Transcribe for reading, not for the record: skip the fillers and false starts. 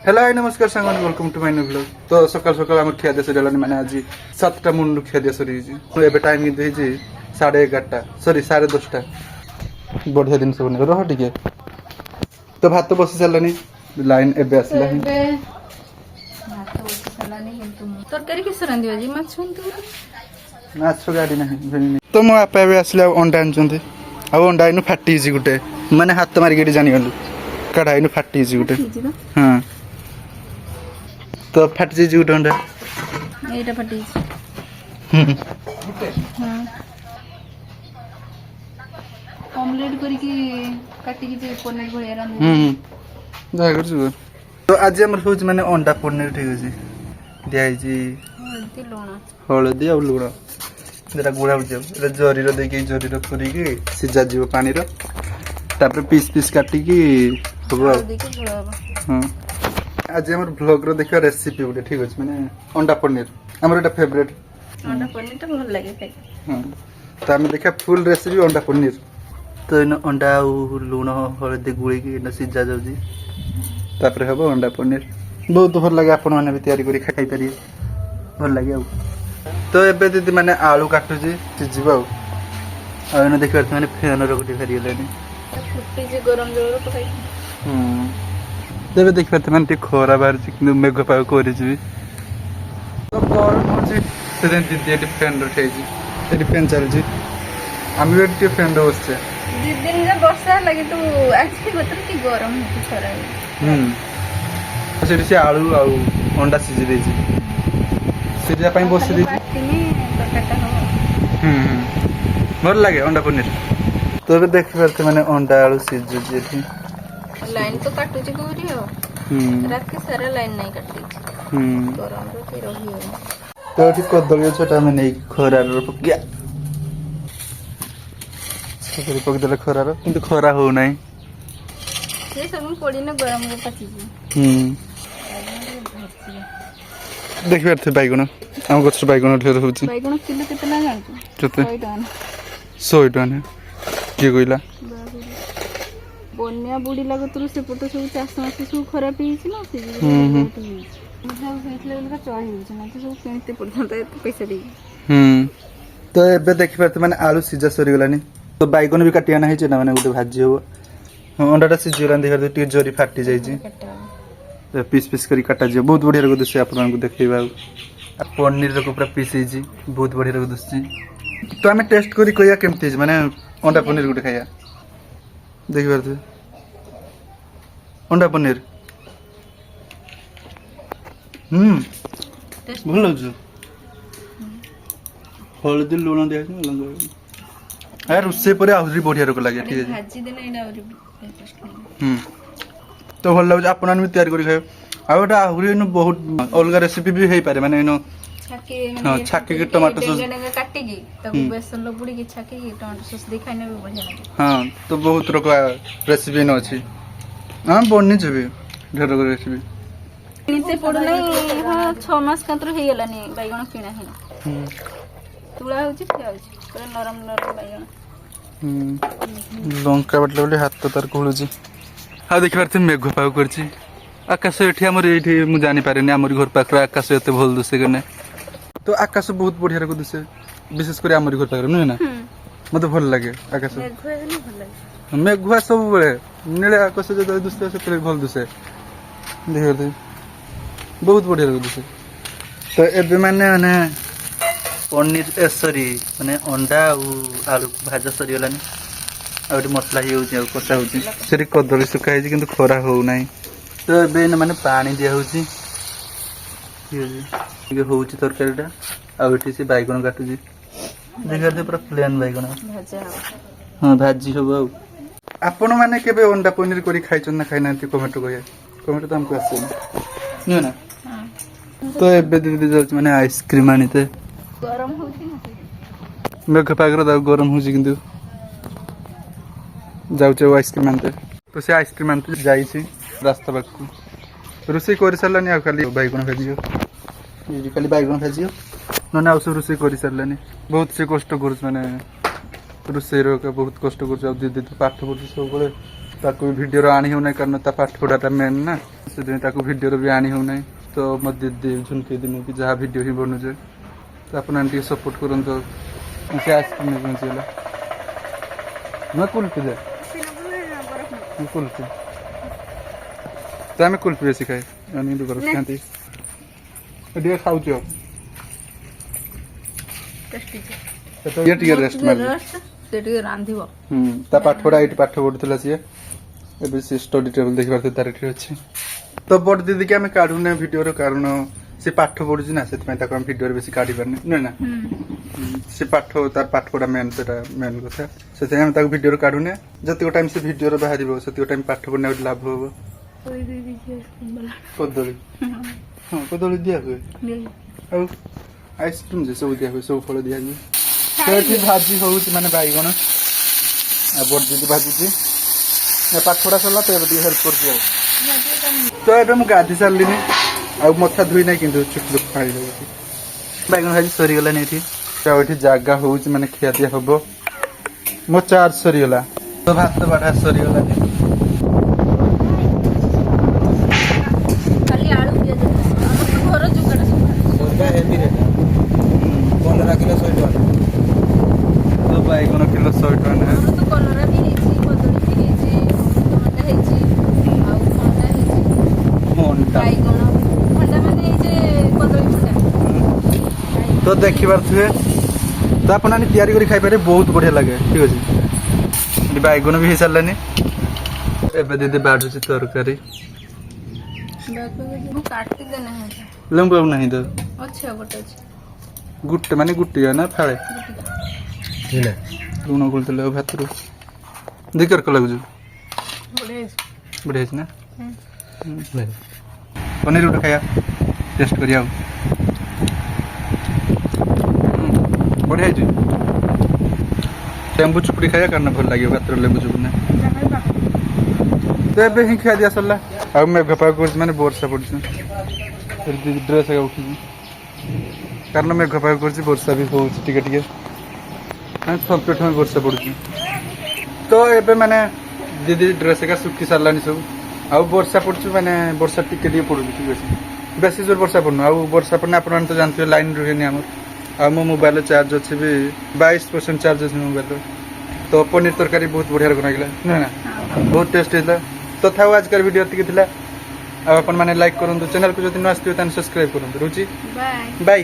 Hello hi नमस्कार सांगमान welcome to my new blog. तो सकाल सकाल आम खिया दिया सर मैंने आज 7टा मुंडू खिया दिया सर एबे टाइम किंतु 11:30 सॉरी 10:30 बढ़िया दिन सब रह टिके। तो भात बसी सारानी लाइन एबे आसला तरकारी किस रांधियो जी माछ माछ गाड़ी नहीं तो मो आपा एबे आसले अंडा आनचंती आ अंडा इनु फाटी गुटे माने हाथ मारी गेडी जानि गलु कढ़ा इनु फाटी गुटे हां तो फाटी गुटे अंडा एटा फटी हां ऑमलेट करी की काटी की पनीर भलिया रांधि जा करछु। तो आज हमर होज माने अंडा पनीर ठीक अछि दिया जी हळदी आ लुण जरा गुड़ा उठे जरी देखिए जरी पूरी सीझा जीव पानी तापर पीस पीस काटिकी हम हाँ आज आम ब्लॉग देखा रेसिपी गोटे ठीक अच्छे मैंने अंडा पनीर आमर एटा फेवरेट अंडा पनीर तो भल लागे खाइ हाँ तो आम देखा फुल रेसिपी अंडा पनीर। तो इन अंडा लुण हलदी गुड़ी सीझा जाऊँगी तापर हम अंडा पनीर बहुत भल लगे आपण मैंने भी तैयारी करी खाई पारे भल लगे आ। तो एबे दीदी मैंने आलू काटुची सीझिब आने देखिए मैंने फैन रोटी फेरीगले गरम जल पकाई तेरे देखिए मैंने खरा बाहर कि मेघ पाग कर तो गरम हो दीदी ये फैन रखे फैन चलती आम भी फैन बसचे दी दिन वर्षा लगे तो आज बता कि गरम होती खरा से आलू अंडा सीझी देती सीझा बस दी भल लगे अंडा पनीर। तो ये देख पारे मैंने अंडा आलू सीझुची लाइन तो काटुची कोरी हो रात के सारा लाइन नहीं काटली गरम रो के रही हो। तो ये कदली छोटा में नहीं खरार पकिया पकदे खरार किंतु खरा हो ना से सब पड़ी ना गरम को पची देख पारे बैगण आम गछ बैगण ढेर हो बैगण किलो कितना जानतो केते 100 टका किए कहला बन्या बुड़ी लागत से पट सब चाष मास सब खराब हो चली चढ़ी पड़ता पैसा दे। तो एबे देख पारे मैंने आलू सीझा सरी गलानी तो बैगन भी काटी आना है ना मैंने गोटे भाजी हम अंडाटा सीझीगला देख टे जरी फाटी जाइए पीस पीस कर काटा जाए बहुत बढ़िया लगे दूसरी आपको देखा पनीर पूरा पीस बहुत बढ़िया लगे दूसरी। तो आम टेस्ट करी कहिया केमती माने अंडा पनीर गोटे खाइया देखि पारे अंडा पनीर भल लगे हलदी लुण दिया यार रोसे पर आहरी बढ़िया रोक लगे ठीक है तो भल लगे आप तैयारी कर खाए आउट आहरी बहुत अलग रेसिपी भी हो पारे माने छाकी की टमाटो सॉस काटी की तब बेसन लो बुड़ी की छाकी की टमाटो सॉस दिखाने में बढ़िया लगे। हां तो बहुत रोक रेसिपी न अछि हां बन्नी छबे ढेर रोक रेसिपी नीचे पड़ नहीं हां 6 मास कांतर हे गेलानी बैगण किना है तुला होची फिया होची पूरा नरम नरम बैगण लंका बटले बोले हाथ तो तार कोळुची आ देखि पारते मेघ पाव करची आकाश एठी हमर एठी मु जानि पारेनी हमर घर पाखरा आकाश एते भल दुसे कने तो आकाश बहुत बढ़िया रको दुसे विशेष कर हमर घर पाखरा न मते भल लागे आकाश मेघुआ सब बेले नीले आकाश जो दुसे से भल दुसे देखते बहुत बढ़िया रको दुसे। तो एबे माने पनीर सरी माने अंडा आलू भाजा सरीगलानी आउट मसला ही कषा होती कदली सुखा है कि खरा हो ना। तो ये मैंने पानी दिया तरकारीटा आठी से बैगण काटुची देखते पूरा प्लेन बैगण हाँ भाजी सब आपण मैंने केबे अंडा पनीर करी खाई ना खाई ना कमेंट कह कमेंट तो हमको आसे ना। तो एबे दीदी जाऊँ मैंने आइसक्रीम आनीते गरम होची ना मेघ पागर गरम हो जाऊँ आइसक्रीम आनते तो से आइसक्रीम आनते जाइए रास्ता पाक रोसे कर सारानी आ खाली बैगण भाजी खाली बैगण भाजी ना आउ सब रोसे कर सारानी बहुत से कष्ट कर माने रोसे बहुत कष्ट कर दीदी तो पाठ पढ़ु सब ताकू वीडियो आनी हो कारण ता पाठ पढ़ाटा मेन ना से ताकू वीडियो भी आनी हो ना तो मो दीदी झुनके दिन की जहाँ वीडियो ही बनूचे तो आप सपोर्ट करूँ तो से आइसक्रीम पहुँचेगा मैं कुल्फी दे कुल्फी तो आम कुल्फी बेसी खाए बरफ खाती खाऊ ये रेस्ट मार ता पाठ पढ़ा ये पाठ पढ़ुला सी ଏବେ ସେ ଷ୍ଟଡି ଟେବୁଲ ଦେଖିବାର ତାର ଏଠି ଅଛି ତ ବଡ଼ ଦିଦି କି ଆମେ କାଢୁନେ ଭିଡିଓର କାରଣ ସେ ପାଠ ପଢୁଛି ନା ସେଥିପାଇଁ ତାକୁ ଆମେ ଭିଡିଓରେ ବେଶୀ କାଢି ପାରୁନେ ନୁହେଁ ନା ସେ ତାର ପାଠ ପଢା ମେନ୍ ସେଟା ମେନ୍ କଥା ସେଥିପାଇଁ ଆମେ ତାକୁ ଭିଡିଓରେ କାଢୁନେ ଯେତିକ ଟାଇମ ସେ ଭିଡିଓରେ ବାହାରିବ ସେତିକ ଟାଇମ ପାଠ ପଢିନେ ଗୋଟେ ଲାଭ ହବ କଦଳୀ ହଁ କଦଳୀ ଦିଆ ହୁଏ ଆଉ ଆଇସ୍କ୍ରିମ ଯେ ସବୁ ଦିଆ ହୁଏ ସବୁ ଫଳ ଦିଆ ହୁଏ ତ ଏଠି ଭାଜି ହଉଛି ମାନେ ବାଇଗଣ ଆଉ ବଡ଼ ଦିଦି ଭାଜୁଛି पाठ पढ़ा सरला तो हेल्प कर तो ये मुझे गाधी सारे आ मथा धुई ना कि चुप चुप खाई बैगन भाजी सरीगला ये जगह हूँ मानने खिया दिया हम मो चार्ज सरीगला तो भात बाढ़ा सरीगला तो बैगन किलो 100 टका तो देखी पारे तो आप तैयारी कर खाई पारे बहुत बढ़िया लगे ठीक अच्छे बैगन भी हो सारानी एवं दीदी बाढ़ुच तरकारी लेंबू ना तो गुटे माने गुटी ना फाड़े लुण गोल भात दिकर को लगुच बढ़िया ना पनीर गोटे खाया टेस्ट करिया बढ़िया लेंबू चुपड़ी खाया कारण भल लगे भात लेंबू चुपड़ी तो एवं ही खा दिया सरला आ मेघ पाग कर माने वर्षा पड़ी ड्रेस उठी कारण मेघ पाग कर वर्षा भी हो संपेट में वर्षा पड़ी तो एवं माने दीदी ड्रेस एका सुखी सारानी सब आ वर्षा पड़ू माने वर्षा टिके पड़ू ठीक अच्छे बेसी जोर वर्षा पड़ना आ वर्षा पड़ना आप तो जानते लाइन रुहे आम आ मो मोबाइल चार्ज अच्छे भी 22% चार्ज अच्छे मोबाइल तो पनीर तरकारी बहुत बढ़िया लगे ना ना बहुत टेस्ट है तो था आज का वीडियो ये आप लाइक करूँ चैनल को जो न आसो सब्सक्राइब करूँ रुचि बाय।